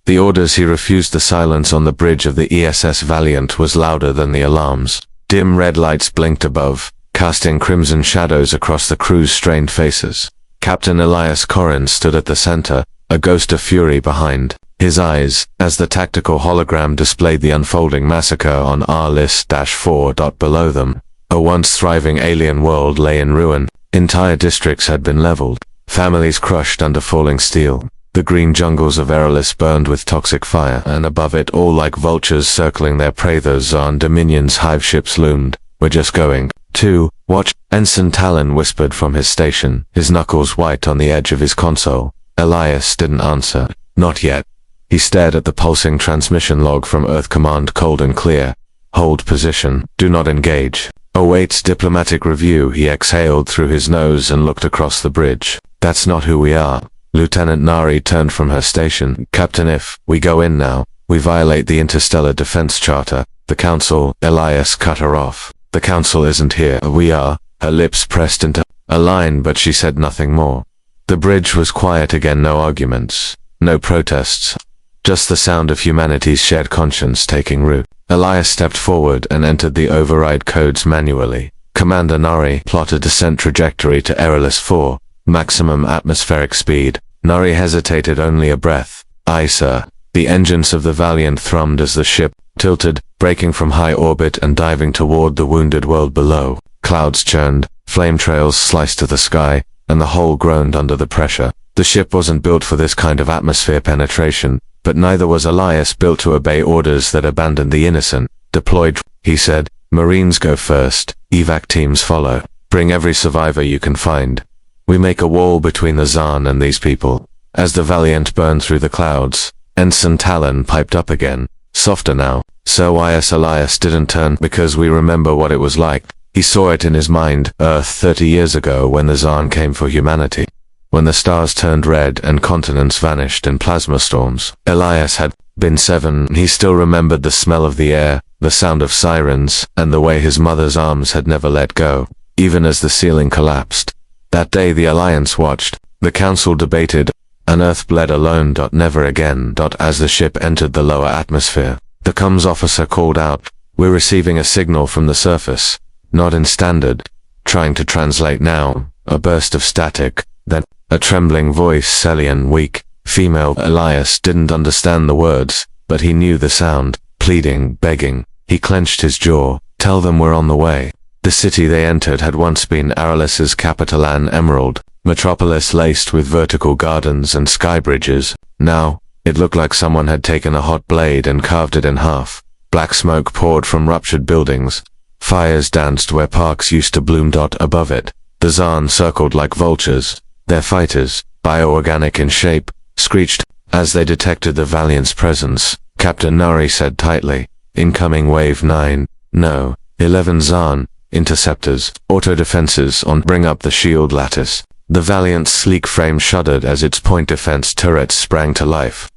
The orders he refused. The silence on the bridge of the ESS Valiant was louder than the alarms. Dim red lights blinked above, casting crimson shadows across the crew's strained faces. Captain Elias Corrin stood at the center, a ghost of fury behind his eyes, as the tactical hologram displayed the unfolding massacre on R-list-4. Below them, a once thriving alien world lay in ruin. Entire districts had been leveled, families crushed under falling steel. The green jungles of Erelis burned with toxic fire, and above it all, like vultures circling their prey, those Zarn Dominion's hive ships loomed. "We're just going to watch," Ensign Talon whispered from his station, his knuckles white on the edge of his console. Elias didn't answer. Not yet. He stared at the pulsing transmission log from Earth Command, cold and clear. "Hold position. Do not engage. Await diplomatic review." He exhaled through his nose and looked across the bridge. "That's not who we are." Lieutenant Nari turned from her station. "Captain, if we go in now, we violate the Interstellar Defense Charter. The Council." Elias cut her off. "The Council isn't here. We are." Her lips pressed into a line, but she said nothing more. The bridge was quiet again. No arguments, no protests, just the sound of humanity's shared conscience taking root. Elias stepped forward and entered the override codes manually. Commander Nari plotted descent trajectory to Erelis 4, maximum atmospheric speed. Nari hesitated only a breath. "Aye, sir." The engines of the Valiant thrummed as the ship tilted, breaking from high orbit and diving toward the wounded world below. Clouds churned, flame trails sliced to the sky, and the hull groaned under the pressure. The ship wasn't built for this kind of atmosphere penetration, but neither was Elias, built to obey orders that abandoned the innocent. "Deployed," he said. "Marines go first, evac teams follow. Bring every survivor you can find. We make a wall between the Zarn and these people." As the Valiant burned through the clouds, Ensign Talon piped up again. Softer now. "Sir Y.S. Elias didn't turn because we remember what it was like. He saw it in his mind, Earth 30 years ago, when the Zarn came for humanity. When the stars turned red and continents vanished in plasma storms. Elias had been 7. He still remembered the smell of the air, the sound of sirens, and the way his mother's arms had never let go, even as the ceiling collapsed. That day the Alliance watched. The Council debated. An Earth bled alone. Never again. As the ship entered the lower atmosphere, the comms officer called out, "We're receiving a signal from the surface." Not in standard. Trying to translate now. A burst of static, then a trembling voice, Celian, weak, female. Elias didn't understand the words, but he knew the sound. Pleading, begging. He clenched his jaw. "Tell them we're on the way." The city they entered had once been Erelis's capital, an emerald metropolis laced with vertical gardens and sky bridges. Now, it looked like someone had taken a hot blade and carved it in half. Black smoke poured from ruptured buildings. Fires danced where parks used to bloom. Above it, the Zarn circled like vultures. Their fighters, bioorganic in shape, screeched as they detected the Valiant's presence. Captain Nari said tightly, "Incoming wave 9. No, 11 Zarn. Interceptors. Auto defenses on. Bring up the shield lattice." The Valiant's sleek frame shuddered as its point defense turrets sprang to life.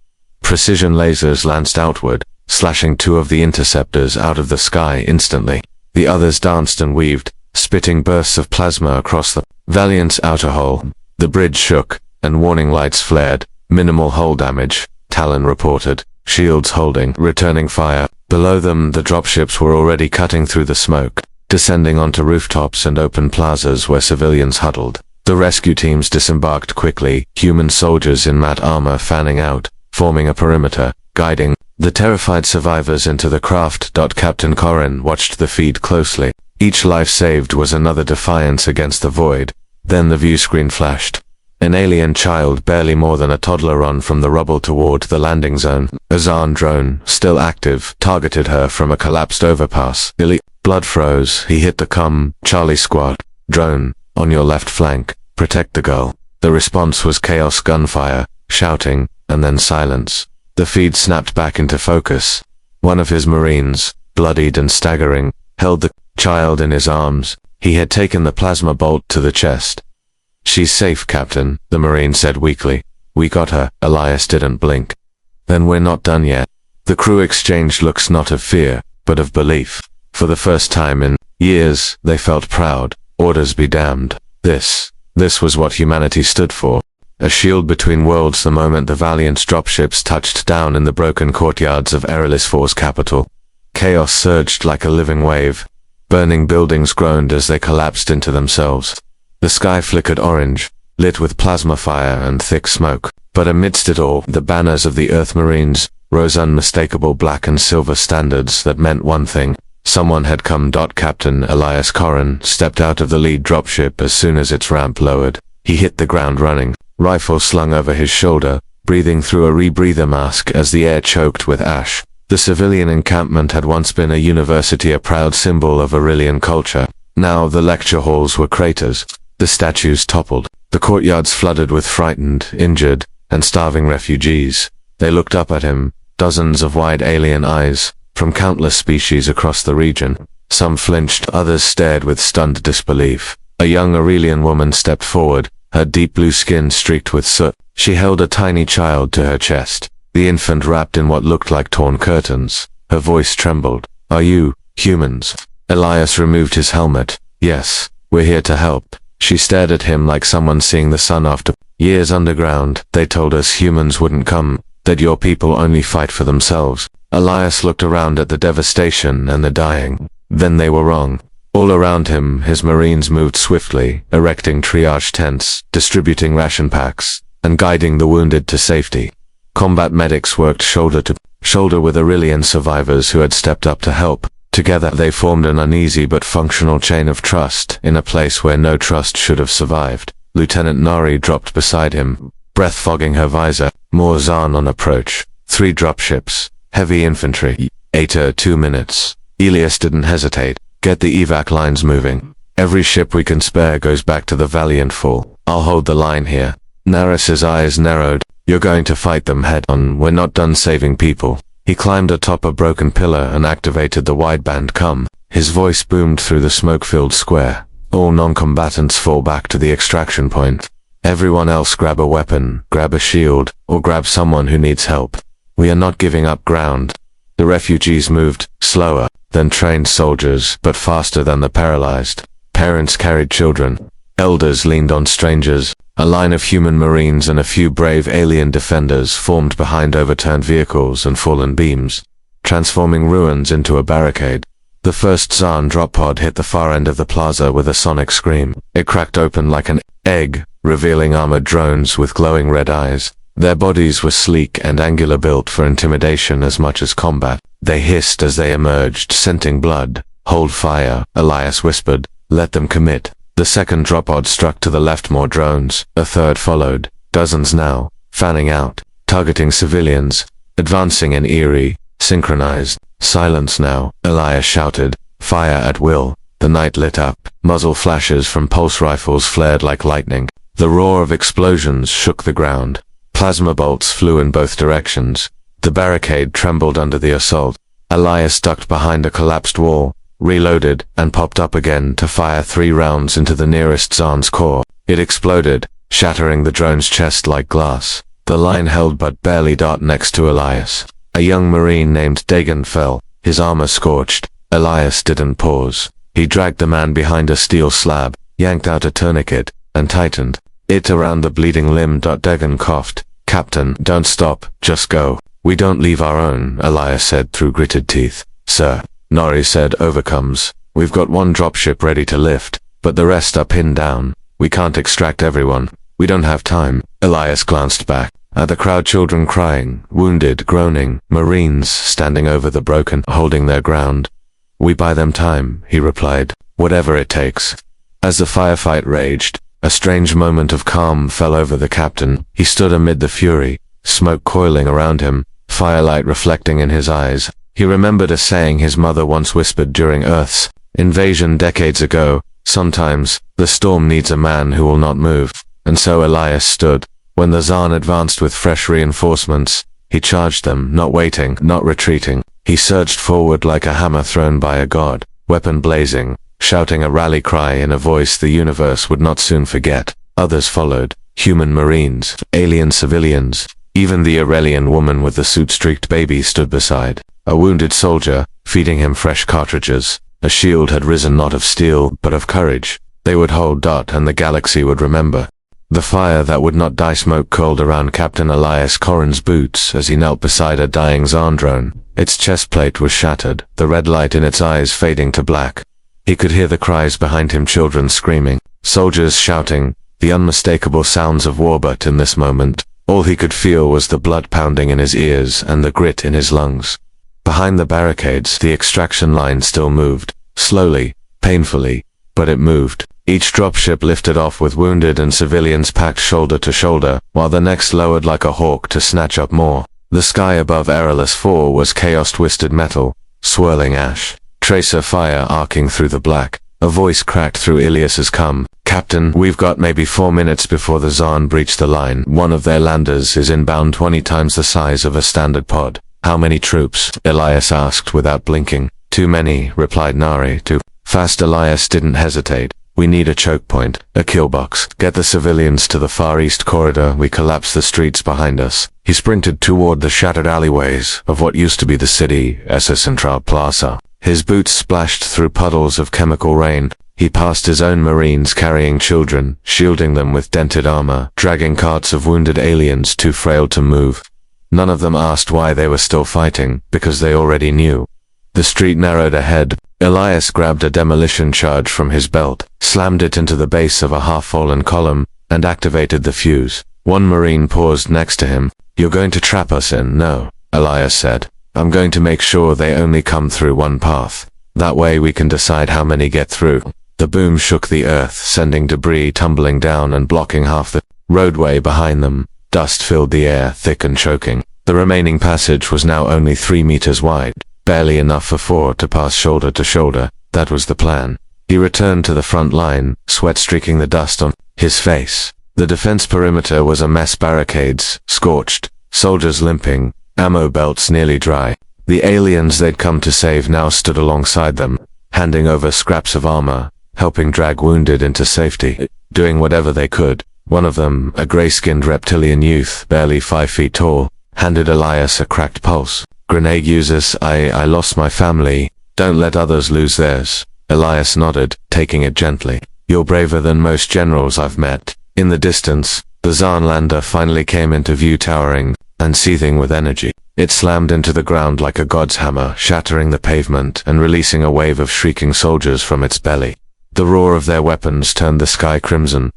Precision lasers lanced outward, slashing 2 of the interceptors out of the sky instantly. The others danced and weaved, spitting bursts of plasma across the Valiant's outer hull. The bridge shook, and warning lights flared. "Minimal hull damage," Talon reported. "Shields holding, returning fire." Below them, the dropships were already cutting through the smoke, descending onto rooftops and open plazas where civilians huddled. The rescue teams disembarked quickly, human soldiers in matte armor fanning out, forming a perimeter, guiding the terrified survivors into the craft. Captain Corrin watched the feed closely. Each life saved was another defiance against the void. Then the view screen flashed. An alien child, barely more than a toddler, on from the rubble toward the landing zone. A Zarn drone, still active, targeted her from a collapsed overpass. Blood froze. He hit the Charlie squad. "Drone, on your left flank. Protect the girl." The response was chaos, gunfire, shouting, and then silence. The feed snapped back into focus. One of his Marines, bloodied and staggering, held the child in his arms. He had taken the plasma bolt to the chest. "She's safe, Captain," the Marine said weakly. "We got her." Elias didn't blink. "Then we're not done yet." The crew exchanged looks, not of fear, but of belief. For the first time in years, they felt proud. Orders be damned. This was what humanity stood for. a shield between worlds the moment the Valiant's dropships touched down in the broken courtyards of Erel's Force capital. Chaos surged like a living wave. Burning buildings groaned as they collapsed into themselves. The sky flickered orange, lit with plasma fire and thick smoke. But amidst it all, the banners of the Earth Marines rose unmistakable black and silver standards that meant one thing. Someone had come. Captain Elias Corrin stepped out of the lead dropship as soon as its ramp lowered. He hit the ground running, rifle slung over his shoulder, breathing through a rebreather mask as the air choked with ash. The civilian encampment had once been a university, a proud symbol of Aurelian culture. Now the lecture halls were craters. The statues toppled. The courtyards flooded with frightened, injured, and starving refugees. They looked up at him, dozens of wide alien eyes, from countless species across the region. Some flinched, others stared with stunned disbelief. A young Aurelian woman stepped forward, her deep blue skin streaked with soot. She held a tiny child to her chest, the infant wrapped in what looked like torn curtains. Her voice trembled. "Are you humans?" Elias removed his helmet. "Yes, we're here to help." She stared at him like someone seeing the sun after years underground. "They told us humans wouldn't come, that your people only fight for themselves." Elias looked around at the devastation and the dying. Then they were wrong. All around him, his Marines moved swiftly, erecting triage tents, distributing ration packs, and guiding the wounded to safety. Combat medics worked shoulder to shoulder with Aurelian survivors who had stepped up to help. Together they formed an uneasy but functional chain of trust in a place where no trust should have survived. Lieutenant Nari dropped beside him, breath fogging her visor. More Zaan on approach. 3 dropships. Heavy infantry. 2 minutes. Elias didn't hesitate. "Get the evac lines moving. Every ship we can spare goes back to the Valiant Fall. I'll hold the line here." Naris's eyes narrowed. "You're going to fight them head on. We're not done saving people." He climbed atop a broken pillar and activated the wideband comm. His voice boomed through the smoke-filled square. "All non-combatants fall back to the extraction point. Everyone else grab a weapon, grab a shield, or grab someone who needs help. We are not giving up ground." The refugees moved, slower than trained soldiers, but faster than the paralyzed. Parents carried children. Elders leaned on strangers. A line of human Marines and a few brave alien defenders formed behind overturned vehicles and fallen beams, transforming ruins into a barricade. The first Zaan drop pod hit the far end of the plaza with a sonic scream. It cracked open like an egg, revealing armored drones with glowing red eyes. Their bodies were sleek and angular, built for intimidation as much as combat. They hissed as they emerged, scenting blood. "Hold fire," Elias whispered. "Let them commit." The second drop pod struck to the left. More drones. A third followed. Dozens now, fanning out, targeting civilians, advancing in eerie, synchronized silence. "Now," Elias shouted. "Fire at will." The night lit up. Muzzle flashes from pulse rifles flared like lightning. The roar of explosions shook the ground. Plasma bolts flew in both directions. The barricade trembled under the assault. Elias ducked behind a collapsed wall, reloaded, and popped up again to fire 3 rounds into the nearest Zaan's core. It exploded, shattering the drone's chest like glass. The line held but barely. Next to Elias, a young Marine named Dagon fell, his armor scorched. Elias didn't pause. He dragged the man behind a steel slab, yanked out a tourniquet, and tightened it around the bleeding limb. Dagon coughed. "Captain, don't stop, just go." "We don't leave our own," Elias said through gritted teeth. "Sir," Nori said, "overcomes. We've got 1 dropship ready to lift, but the rest are pinned down. We can't extract everyone. We don't have time." Elias glanced back at the crowd, children crying, wounded, groaning, Marines standing over the broken, holding their ground. "We buy them time," he replied, "whatever it takes." As the firefight raged, a strange moment of calm fell over the captain. He stood amid the fury, smoke coiling around him, firelight reflecting in his eyes. He remembered a saying his mother once whispered during Earth's invasion decades ago: "Sometimes, the storm needs a man who will not move." And so Elias stood. When the Zaan advanced with fresh reinforcements, he charged them, not waiting, not retreating. He surged forward like a hammer thrown by a god, weapon blazing, shouting a rally cry in a voice the universe would not soon forget. Others followed, human Marines, alien civilians. Even the Aurelian woman with the suit-streaked baby stood beside. A wounded soldier, feeding him fresh cartridges. A shield had risen, not of steel, but of courage. They would hold. And the galaxy would remember. The fire that would not die smoke curled around Captain Elias Corrin's boots as he knelt beside a dying Zaan drone. Its chest plate was shattered, the red light in its eyes fading to black. He could hear the cries behind him, children screaming, soldiers shouting, the unmistakable sounds of war, but in this moment, all he could feel was the blood pounding in his ears and the grit in his lungs. Behind the barricades, the extraction line still moved, slowly, painfully, but it moved. Each dropship lifted off with wounded and civilians packed shoulder to shoulder, while the next lowered like a hawk to snatch up more. The sky above Errorless 4 was chaos-twisted metal, swirling ash, tracer fire arcing through the black. A voice cracked through Ilias's "Come, Captain, we've got maybe 4 minutes before the Zaan breach the line. One of their landers is inbound 20 times the size of a standard pod." "How many troops?" Elias asked without blinking. "Too many," replied Nari. "Too fast." Elias didn't hesitate. "We need a choke point, a kill box. Get the civilians to the far east corridor. We collapse the streets behind us." He sprinted toward the shattered alleyways of what used to be the city, Essa Central Plaza. His boots splashed through puddles of chemical rain. He passed his own Marines carrying children, shielding them with dented armor, dragging carts of wounded aliens too frail to move. None of them asked why they were still fighting, because they already knew. The street narrowed ahead. Elias grabbed a demolition charge from his belt, slammed it into the base of a half-fallen column, and activated the fuse. One Marine paused next to him. "You're going to trap us in?" "No," Elias said. "I'm going to make sure they only come through one path. That way we can decide how many get through." The boom shook the earth, sending debris tumbling down and blocking half the roadway behind them. Dust filled the air, thick and choking. The remaining passage was now only 3 meters wide, barely enough for 4 to pass shoulder to shoulder. That was the plan. He returned to the front line, sweat streaking the dust on his face. The defense perimeter was a mess, barricades, scorched, soldiers limping, ammo belts nearly dry. The aliens they'd come to save now stood alongside them, handing over scraps of armor, helping drag wounded into safety, doing whatever they could. One of them, a gray-skinned reptilian youth, barely 5 feet tall, handed Elias a cracked pulse. "Grenade users, I lost my family. Don't let others lose theirs." Elias nodded, taking it gently. "You're braver than most generals I've met." In the distance, the Zaan lander finally came into view, towering and seething with energy. It slammed into the ground like a god's hammer, shattering the pavement and releasing a wave of shrieking soldiers from its belly. The roar of their weapons turned the sky crimson.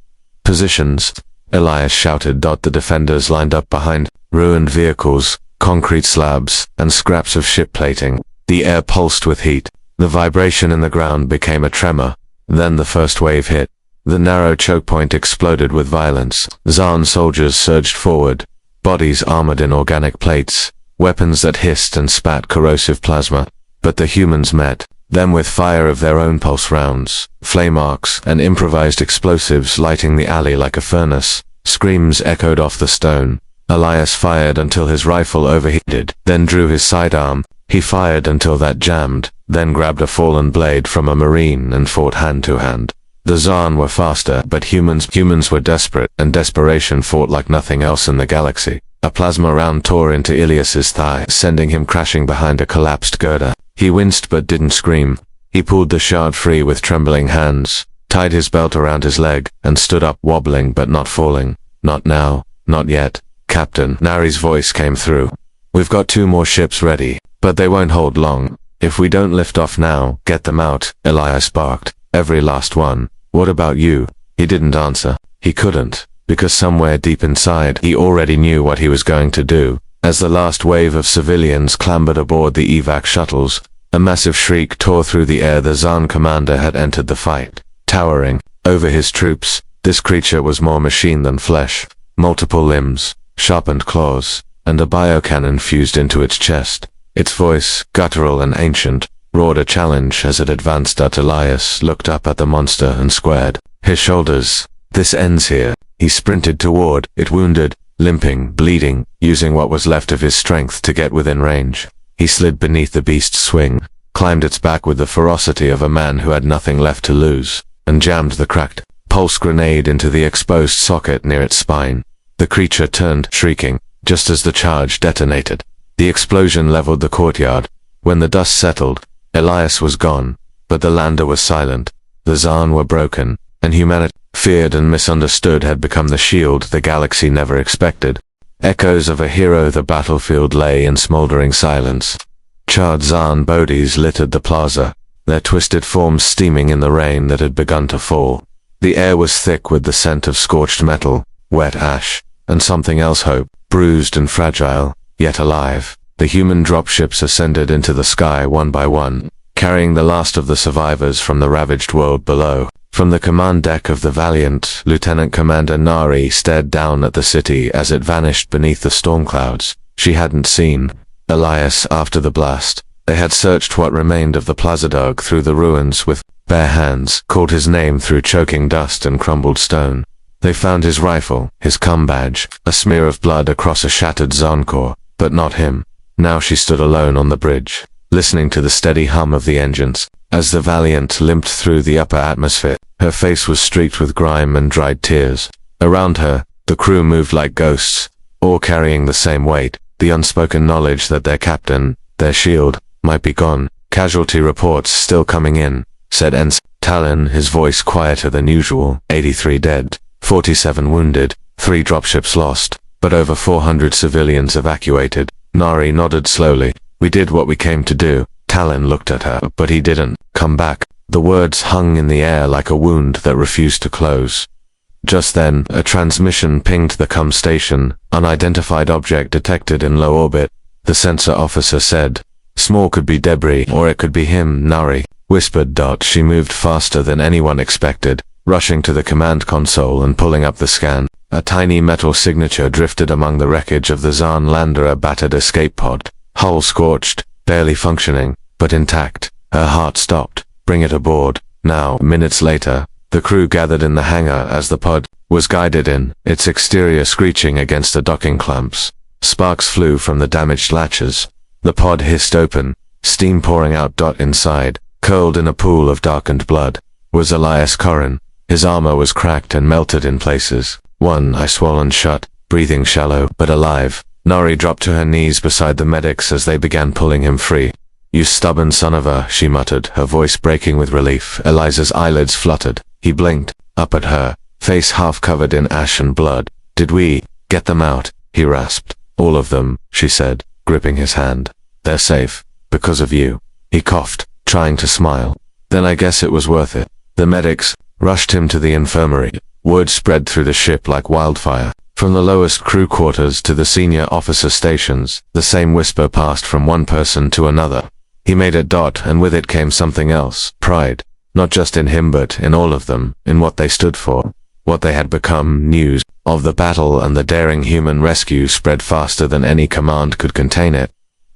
"Positions," Elias shouted. The defenders lined up behind ruined vehicles, concrete slabs, and scraps of ship plating. The air pulsed with heat. The vibration in the ground became a tremor. Then the first wave hit. The narrow choke point exploded with violence. Zaan soldiers surged forward, bodies armored in organic plates, weapons that hissed and spat corrosive plasma. But the humans met them with fire of their own, pulse rounds, flame arcs, and improvised explosives lighting the alley like a furnace. Screams echoed off the stone. Elias fired until his rifle overheated, then drew his sidearm. He fired until that jammed, then grabbed a fallen blade from a Marine and fought hand to hand. The Zaan were faster, but humans were desperate, and desperation fought like nothing else in the galaxy. A plasma round tore into Ilias's thigh, sending him crashing behind a collapsed girder. He winced but didn't scream. He pulled the shard free with trembling hands, tied his belt around his leg, and stood up, wobbling but not falling. "Not now, not yet, Captain," Nari's voice came through. "We've got 2 more ships ready, but they won't hold long. If we don't lift off now, get them out," Elias barked. "Every last one." "What about you?" He didn't answer. He couldn't, because somewhere deep inside, he already knew what he was going to do. As the last wave of civilians clambered aboard the evac shuttles, a massive shriek tore through the air. The Zaan commander had entered the fight. Towering over his troops, this creature was more machine than flesh. Multiple limbs, sharpened claws, and a biocannon fused into its chest. Its voice, guttural and ancient, roared a challenge as it advanced. Elias looked up at the monster and squared his shoulders. "This ends here." He sprinted toward it, wounded, limping, bleeding, using what was left of his strength to get within range. He slid beneath the beast's swing, climbed its back with the ferocity of a man who had nothing left to lose, and jammed the cracked pulse grenade into the exposed socket near its spine. The creature turned, shrieking, just as the charge detonated. The explosion leveled the courtyard. When the dust settled, Elias was gone, but the lander was silent. The Zaan were broken, and humanity, feared and misunderstood, had become the shield the galaxy never expected. Echoes of a hero, the battlefield lay in smoldering silence. Charred Zaan bodies littered the plaza, their twisted forms steaming in the rain that had begun to fall. The air was thick with the scent of scorched metal, wet ash, and something else, hope, bruised and fragile, yet alive. The human dropships ascended into the sky one by one, carrying the last of the survivors from the ravaged world below. From the command deck of the Valiant, Lieutenant Commander Nari stared down at the city as it vanished beneath the storm clouds. She hadn't seen Elias after the blast. They had searched what remained of the Plaza dug through the ruins with bare hands, called his name through choking dust and crumbled stone. They found his rifle, his cum badge, a smear of blood across a shattered Zoncore, but not him. Now she stood alone on the bridge, listening to the steady hum of the engines. As the Valiant limped through the upper atmosphere, her face was streaked with grime and dried tears. Around her, the crew moved like ghosts, all carrying the same weight, the unspoken knowledge that their captain, their shield, might be gone. Casualty reports still coming in, said Ensign Talon, his voice quieter than usual. 83 dead, 47 wounded, 3 dropships lost, but over 400 civilians evacuated. Nari nodded slowly. We did what we came to do. Talon looked at her, but he didn't come back. The words hung in the air like a wound that refused to close. Just then, a transmission pinged the CUM station. Unidentified object detected in low orbit. The sensor officer said, "Small could be debris, or it could be him." Nari whispered. She moved faster than anyone expected, rushing to the command console and pulling up the scan. A tiny metal signature drifted among the wreckage of the Zaan lander, a battered escape pod. Hull scorched, barely functioning, but intact. Her heart stopped. Bring it aboard, now. Minutes later, the crew gathered in the hangar as the pod was guided in, its exterior screeching against the docking clamps. Sparks flew from the damaged latches. The pod hissed open, steam pouring out. Inside, curled in a pool of darkened blood, was Elias Corrin. His armor was cracked and melted in places. One eye swollen shut, breathing shallow, but alive. Nari dropped to her knees beside the medics as they began pulling him free. "You stubborn son of a," she muttered, her voice breaking with relief. Eliza's eyelids fluttered. He blinked, up at her, face half covered in ash and blood. "Did we get them out?" he rasped. "All of them," she said, gripping his hand. "They're safe, because of you." He coughed, trying to smile. "Then I guess it was worth it." The medics rushed him to the infirmary. Word spread through the ship like wildfire. From the lowest crew quarters to the senior officer stations, the same whisper passed from one person to another. He made it. And with it came something else. Pride. Not just in him but in all of them, in what they stood for, what they had become. News of the battle and the daring human rescue spread faster than any command could contain it.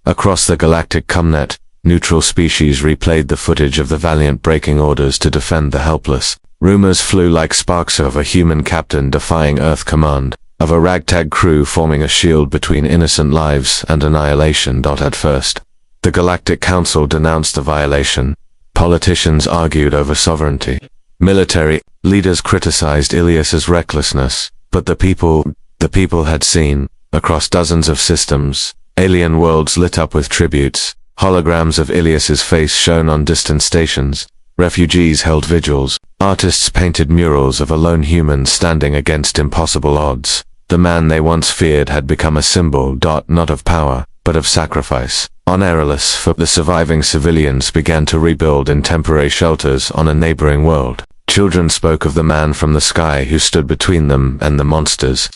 Across the galactic CUMnet, neutral species replayed the footage of the Valiant breaking orders to defend the helpless. Rumors flew like sparks of a human captain defying Earth command, of a ragtag crew forming a shield between innocent lives and annihilation. At first, the Galactic Council denounced the violation. Politicians argued over sovereignty. Military leaders criticized Ilias's recklessness. But the people had seen, across dozens of systems, alien worlds lit up with tributes. Holograms of Ilias's face shone on distant stations. Refugees held vigils. Artists painted murals of a lone human standing against impossible odds. The man they once feared had become a symbol. Not of power, but of sacrifice. On Aerolus, the surviving civilians began to rebuild in temporary shelters on a neighboring world. Children spoke of the man from the sky who stood between them and the monsters.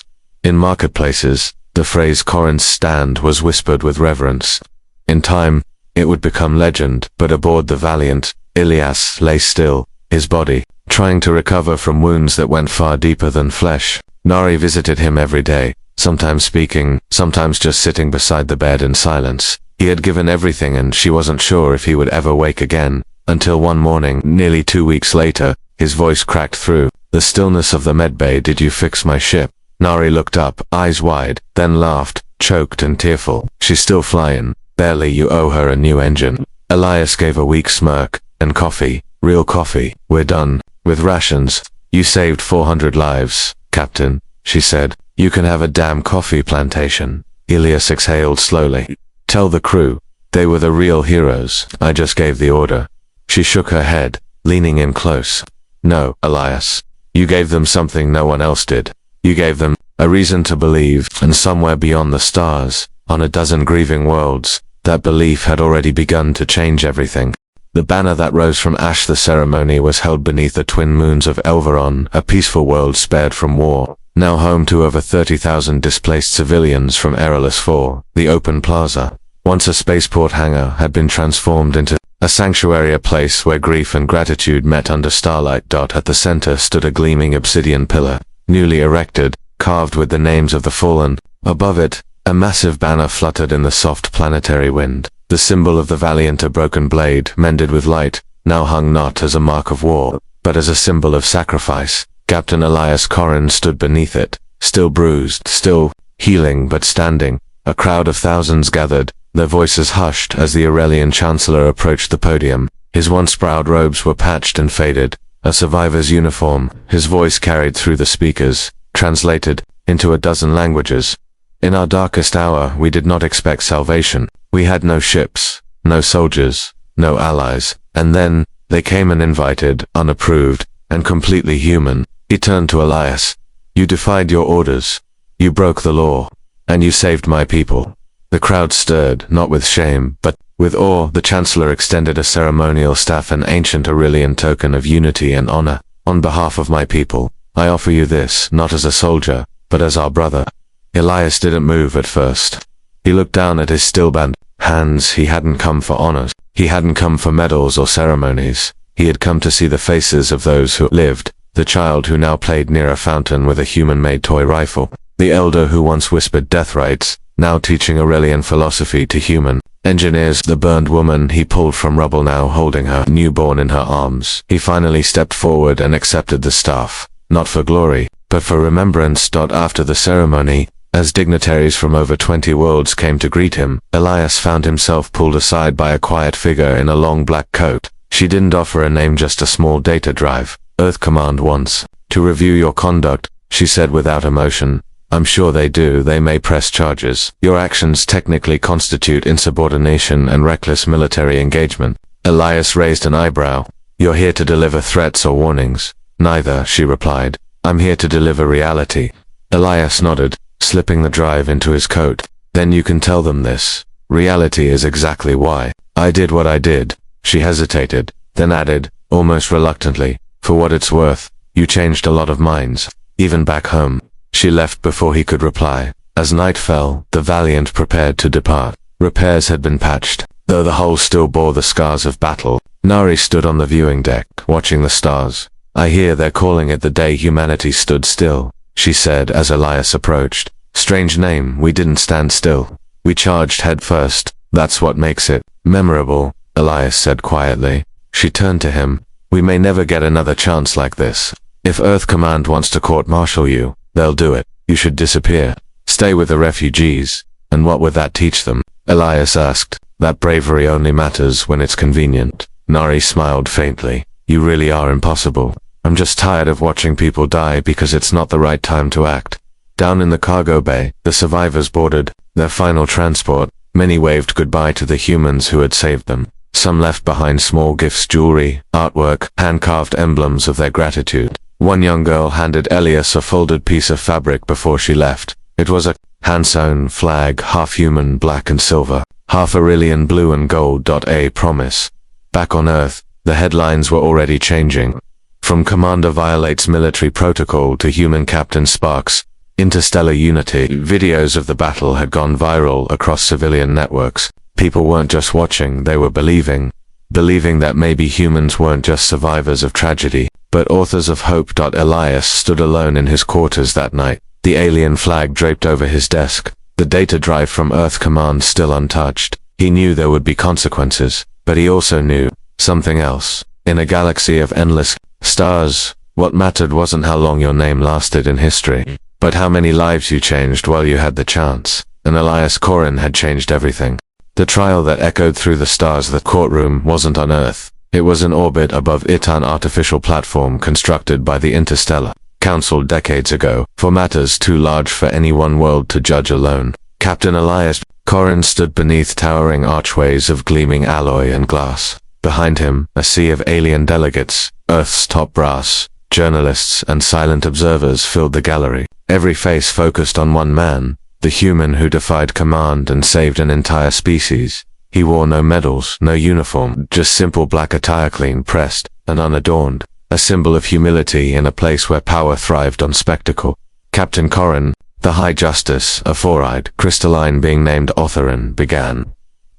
In marketplaces, the phrase "Corrin's stand" was whispered with reverence. In time, it would become legend. But aboard the Valiant, Ilias lay still, his body trying to recover from wounds that went far deeper than flesh. Nari visited him every day, sometimes speaking, sometimes just sitting beside the bed in silence. He had given everything and she wasn't sure if he would ever wake again, until one morning, nearly 2 weeks later, his voice cracked through the stillness of the medbay. "Did you fix my ship?" Nari looked up, eyes wide, then laughed, choked and tearful. "She's still flying. Barely. You owe her a new engine." Elias gave a weak smirk. "And coffee. Real coffee. We're done with rations. You saved 400 lives, Captain," she said. "You can have a damn coffee plantation." Ilias exhaled slowly. "Tell the crew. They were the real heroes. I just gave the order." She shook her head, leaning in close. No, Elias. You gave them something no one else did. You gave them a reason to believe, and somewhere beyond the stars, on a dozen grieving worlds, that belief had already begun to change everything. The banner that rose from ash the ceremony was held beneath the twin moons of Elveron, a peaceful world spared from war, now home to over 30,000 displaced civilians from Aerolus 4, the open plaza. Once a spaceport hangar had been transformed into a sanctuary, a place where grief and gratitude met under starlight. At the center stood a gleaming obsidian pillar, newly erected, carved with the names of the fallen. Above it, a massive banner fluttered in the soft planetary wind. The symbol of the valiant, a broken blade, mended with light, now hung not as a mark of war, but as a symbol of sacrifice. Captain Elias Corrin stood beneath it, still bruised, still healing but standing. A crowd of thousands gathered, their voices hushed as the Aurelian Chancellor approached the podium. His once proud robes were patched and faded, a survivor's uniform, his voice carried through the speakers, translated into a dozen languages. In our darkest hour, we did not expect salvation. We had no ships, no soldiers, no allies, and then they came uninvited, unapproved, and completely human. He turned to Elias. You defied your orders. You broke the law, and you saved my people. The crowd stirred, not with shame, but with awe. The Chancellor extended a ceremonial staff, an ancient Aurelian token of unity and honor. On behalf of my people, I offer you this, not as a soldier, but as our brother. Elias didn't move at first. He looked down at his stillband hands. He hadn't come for honors. He hadn't come for medals or ceremonies. He had come to see the faces of those who lived. The child who now played near a fountain with a human-made toy rifle. The elder who once whispered death rites, now teaching Aurelian philosophy to human engineers. The burned woman he pulled from rubble, now holding her newborn in her arms. He finally stepped forward and accepted the staff, not for glory, but for remembrance. After the ceremony, as dignitaries from over 20 worlds came to greet him, Elias found himself pulled aside by a quiet figure in a long black coat. She didn't offer a name, just a small data drive. Earth Command wants to review your conduct, she said without emotion. I'm sure they do. They may press charges. Your actions technically constitute insubordination and reckless military engagement. Elias raised an eyebrow. You're here to deliver threats or warnings? Neither, she replied. I'm here to deliver reality. Elias nodded, slipping the drive into his coat. Then you can tell them this. Reality is exactly why I did what I did. She hesitated, then added, almost reluctantly, for what it's worth, you changed a lot of minds, even back home. She left before he could reply. As night fell, the Valiant prepared to depart. Repairs had been patched, though the hull still bore the scars of battle. Nari stood on the viewing deck, watching the stars. I hear they're calling it the day humanity stood still, she said as Elias approached. Strange name. We didn't stand still. We charged head first. That's what makes it memorable, Elias said quietly. She turned to him. We may never get another chance like this. If Earth Command wants to court-martial you, they'll do it. You should disappear. Stay with the refugees. And what would that teach them? Elias asked. That bravery only matters when it's convenient. Nari smiled faintly. You really are impossible. I'm just tired of watching people die because it's not the right time to act. Down in the cargo bay, the survivors boarded their final transport. Many waved goodbye to the humans who had saved them. Some left behind small gifts, jewelry, artwork, hand-carved emblems of their gratitude. One young girl handed Elias a folded piece of fabric before she left. It was a hand-sewn flag, half human, black and silver, half Aurelian, blue and gold. A promise. Back on Earth, the headlines were already changing. From Commander violates military protocol to human captain sparks interstellar unity. Videos of the battle had gone viral across civilian networks. People weren't just watching, they were believing that maybe humans weren't just survivors of tragedy, but authors of hope. Elias stood alone in his quarters that night, the alien flag draped over his desk, the data drive from Earth Command still untouched. He knew there would be consequences, but he also knew something else. In a galaxy of endless stars, what mattered wasn't how long your name lasted in history, but how many lives you changed while you had the chance. And Elias Corrin had changed everything. The trial that echoed through the stars, the courtroom, wasn't on Earth. It was in orbit above it, an artificial platform constructed by the Interstellar Council decades ago, for matters too large for any one world to judge alone. Captain Elias Corrin stood beneath towering archways of gleaming alloy and glass. Behind him, a sea of alien delegates, Earth's top brass, journalists and silent observers filled the gallery. Every face focused on one man, the human who defied command and saved an entire species. He wore no medals, no uniform, just simple black attire, clean pressed and unadorned, a symbol of humility in a place where power thrived on spectacle. Captain Corrin, the High Justice, a four-eyed, crystalline being named Otherin, began.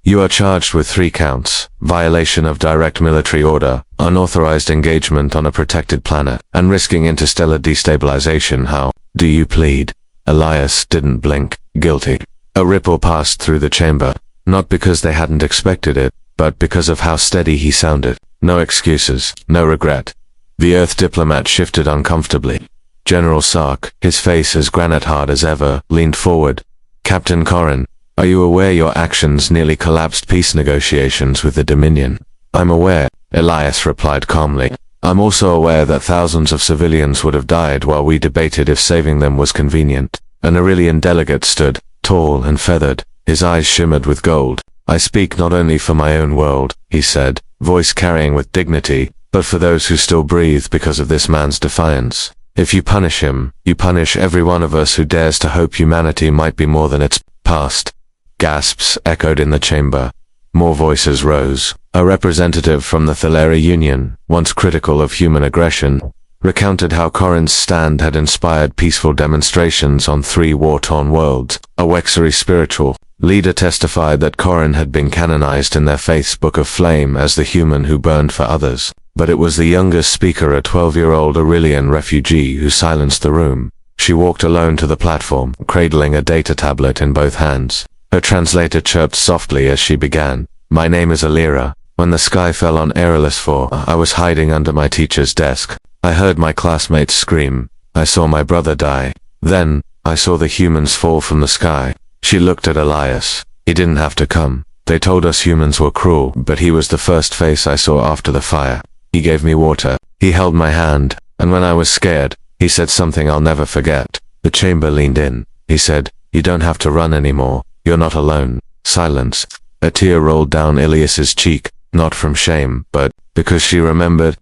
You are charged with 3 counts: violation of direct military order, unauthorized engagement on a protected planet, and risking interstellar destabilization. How do you plead? Elias didn't blink. Guilty. A ripple passed through the chamber, not because they hadn't expected it, but because of how steady he sounded. No excuses, no regret. The Earth diplomat shifted uncomfortably. General Sark, his face as granite hard as ever, leaned forward. Captain Corrin, are you aware your actions nearly collapsed peace negotiations with the Dominion? I'm aware, Elias replied calmly. I'm also aware that thousands of civilians would have died while we debated if saving them was convenient. An Aurelian delegate stood, tall and feathered. His eyes shimmered with gold. I speak not only for my own world, he said, voice carrying with dignity, but for those who still breathe because of this man's defiance. If you punish him, you punish every one of us who dares to hope humanity might be more than its past. Gasps echoed in the chamber. More voices rose. A representative from the Thalera Union, once critical of human aggression, recounted how Corrin's stand had inspired peaceful demonstrations on 3 war-torn worlds. A Wexery spiritual leader testified that Corrin had been canonized in their faith's book of flame as the human who burned for others. But it was the youngest speaker, a 12-year-old Aurelian refugee, who silenced the room. She walked alone to the platform, cradling a data tablet in both hands. Her translator chirped softly as she began. My name is Alira. When the sky fell on Aerolus 4, I was hiding under my teacher's desk. I heard my classmates scream. I saw my brother die. Then, I saw the humans fall from the sky. She looked at Elias. He didn't have to come. They told us humans were cruel, but he was the first face I saw after the fire. He gave me water. He held my hand, and when I was scared, he said something I'll never forget. The chamber leaned in. He said, you don't have to run anymore. You're not alone. Silence. A tear rolled down Elias's cheek, not from shame, but because she remembered.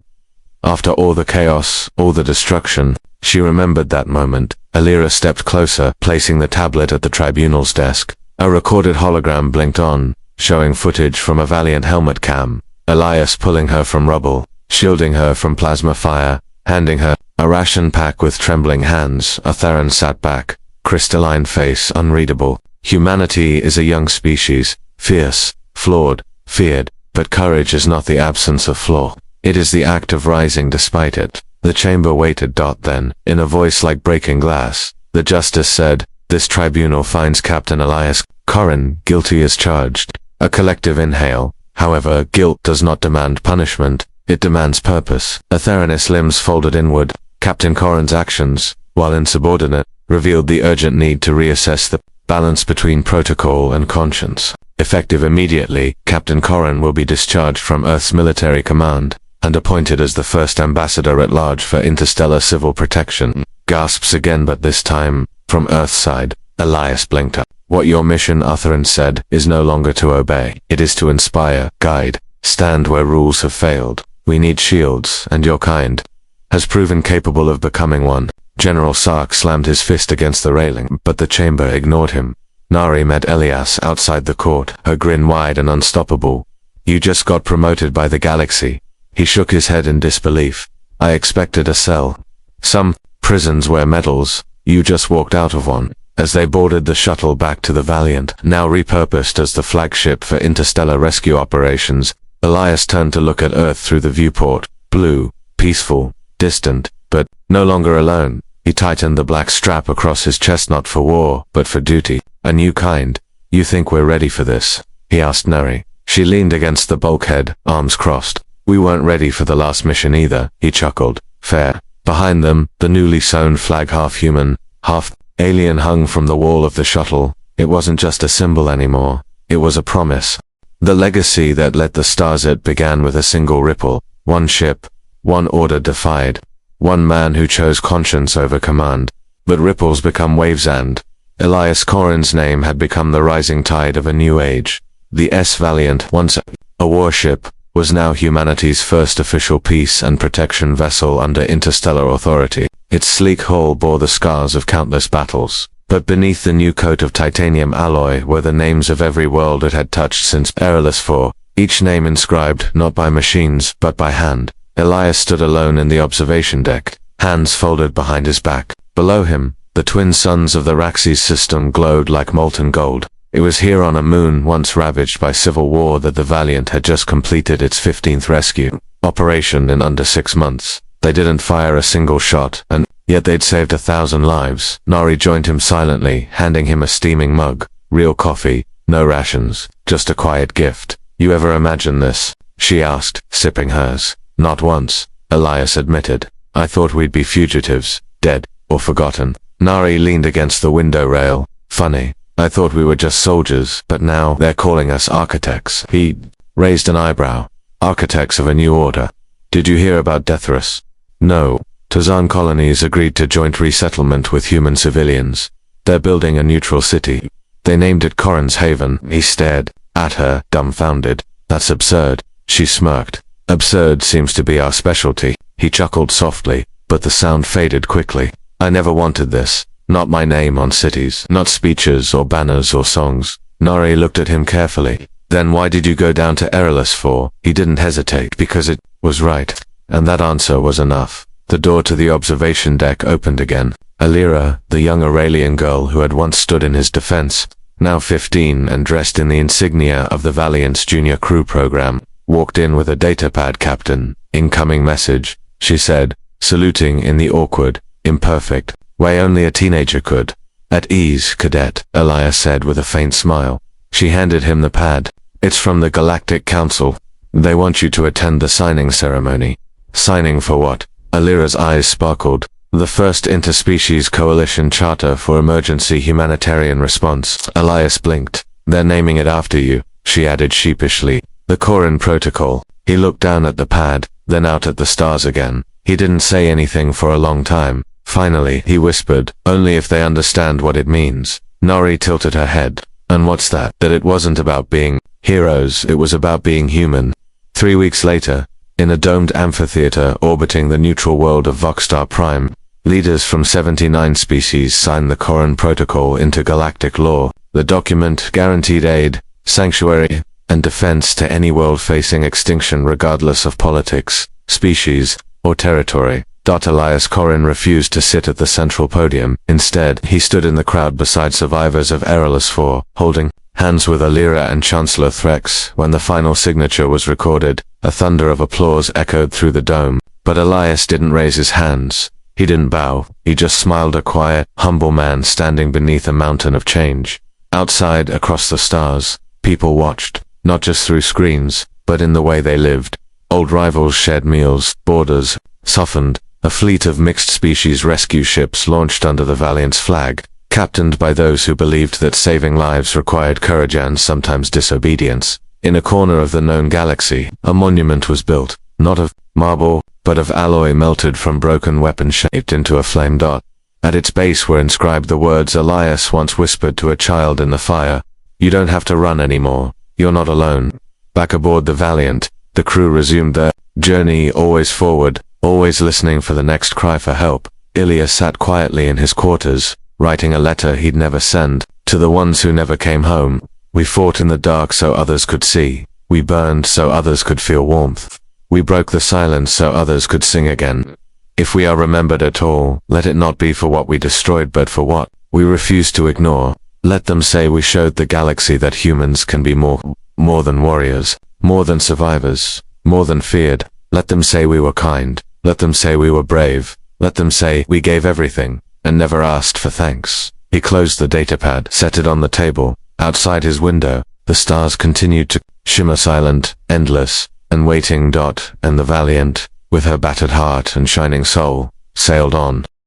After all the chaos, all the destruction, she remembered that moment. Alira stepped closer, placing the tablet at the tribunal's desk. A recorded hologram blinked on, showing footage from a Valiant helmet cam. Elias pulling her from rubble, shielding her from plasma fire, handing her a ration pack with trembling hands. Otherin sat back, crystalline face unreadable. Humanity is a young species, fierce, flawed, feared, but courage is not the absence of flaw. It is the act of rising despite it. The chamber waited. Then, in a voice like breaking glass, the justice said, this tribunal finds Captain Elias Corrin guilty as charged. A collective inhale. However, guilt does not demand punishment, it demands purpose. Otherin's limbs folded inward. Captain Corrin's actions, while insubordinate, revealed the urgent need to reassess the balance between protocol and conscience. Effective immediately, Captain Corrin will be discharged from Earth's military command, and appointed as the first ambassador at large for interstellar civil protection. Gasps again, but this time, from Earth's side. Elias blinked up. What your mission, Otherin said, is no longer to obey. It is to inspire, guide, stand where rules have failed. We need shields, and your kind has proven capable of becoming one. General Sark slammed his fist against the railing, but the chamber ignored him. Nari met Elias outside the court, her grin wide and unstoppable. You just got promoted by the galaxy. He shook his head in disbelief. I expected a cell. Some prisons wear medals. You just walked out of one. As they boarded the shuttle back to the Valiant, now repurposed as the flagship for interstellar rescue operations, Elias turned to look at Earth through the viewport. Blue, peaceful, distant, but no longer alone. He tightened the black strap across his chest, not for war, but for duty. A new kind. You think we're ready for this? He asked Neri. She leaned against the bulkhead, arms crossed. We weren't ready for the last mission either, he chuckled. Fair. Behind them, the newly sewn flag, half human, half alien, hung from the wall of the shuttle. It wasn't just a symbol anymore. It was a promise. The legacy that let the stars. It began with a single ripple. One ship. One order defied. One man who chose conscience over command. But ripples become waves, and Elias Corrin's name had become the rising tide of a new age. The S Valiant, once a warship, was now humanity's first official peace and protection vessel under interstellar authority. Its sleek hull bore the scars of countless battles, but beneath the new coat of titanium alloy were the names of every world it had touched since Aerolus 4, each name inscribed not by machines but by hand. Elias stood alone in the observation deck, hands folded behind his back. Below him, the twin suns of the Raxes system glowed like molten gold. It was here on a moon once ravaged by civil war that the Valiant had just completed its 15th rescue operation in under 6 months. They didn't fire a single shot, and yet they'd saved 1,000 lives. Nari joined him silently, handing him a steaming mug. Real coffee, no rations, just a quiet gift. You ever imagine this? She asked, sipping hers. Not once, Elias admitted. I thought we'd be fugitives, dead, or forgotten. Nari leaned against the window rail. Funny. I thought we were just soldiers, but now they're calling us architects. He raised an eyebrow. Architects of a new order. Did you hear about Deathrus? No. Tazan colonies agreed to joint resettlement with human civilians. They're building a neutral city. They named it Corin's Haven. He stared at her, dumbfounded. That's absurd. She smirked. Absurd seems to be our specialty. He chuckled softly, but the sound faded quickly. I never wanted this. Not my name on cities, not speeches or banners or songs. Nari looked at him carefully. Then why did you go down to Aerolus for? He didn't hesitate. Because it was right. And that answer was enough. The door to the observation deck opened again. Alira, the young Aurelian girl who had once stood in his defense, now 15 and dressed in the insignia of the Valiant's junior crew program, walked in with a datapad. Captain, incoming message, she said, saluting in the awkward, imperfect way only a teenager could. At ease, cadet, Elias said with a faint smile. She handed him the pad. It's from the Galactic Council. They want you to attend the signing ceremony. Signing for what? Alira's eyes sparkled. The first interspecies coalition charter for emergency humanitarian response. Elias blinked. They're naming it after you, she added sheepishly. The Corin Protocol. He looked down at the pad, then out at the stars again. He didn't say anything for a long time. Finally, he whispered, only if they understand what it means. Nari tilted her head. And what's that? That it wasn't about being heroes, it was about being human. 3 weeks later, in a domed amphitheater orbiting the neutral world of Voxstar Prime, leaders from 79 species signed the Corin Protocol into galactic law. The document guaranteed aid, sanctuary, and defense to any world facing extinction regardless of politics, species, or territory. Elias Corin refused to sit at the central podium. Instead, he stood in the crowd beside survivors of Aerolus 4, holding hands with Alira and Chancellor Threx. When the final signature was recorded, a thunder of applause echoed through the dome. But Elias didn't raise his hands. He didn't bow. He just smiled, a quiet, humble man standing beneath a mountain of change. Outside, across the stars, people watched, not just through screens, but in the way they lived. Old rivals shared meals, borders softened. A fleet of mixed-species rescue ships launched under the Valiant's flag, captained by those who believed that saving lives required courage and sometimes disobedience. In a corner of the known galaxy, a monument was built, not of marble, but of alloy melted from broken weapons shaped into a flame dot. At its base were inscribed the words Elias once whispered to a child in the fire. You don't have to run anymore. You're not alone. Back aboard the Valiant, the crew resumed their journey, always forward, always listening for the next cry for help. Ilya sat quietly in his quarters, writing a letter he'd never send, to the ones who never came home. We fought in the dark so others could see. We burned so others could feel warmth. We broke the silence so others could sing again. If we are remembered at all, let it not be for what we destroyed but for what we refused to ignore. Let them say we showed the galaxy that humans can be more than warriors, more than survivors, more than feared. Let them say we were kind. Let them say we were brave. Let them say we gave everything, and never asked for thanks. He closed the datapad, set it on the table. Outside his window, the stars continued to shimmer silent, endless, and waiting. And the Valiant, with her battered heart and shining soul, sailed on.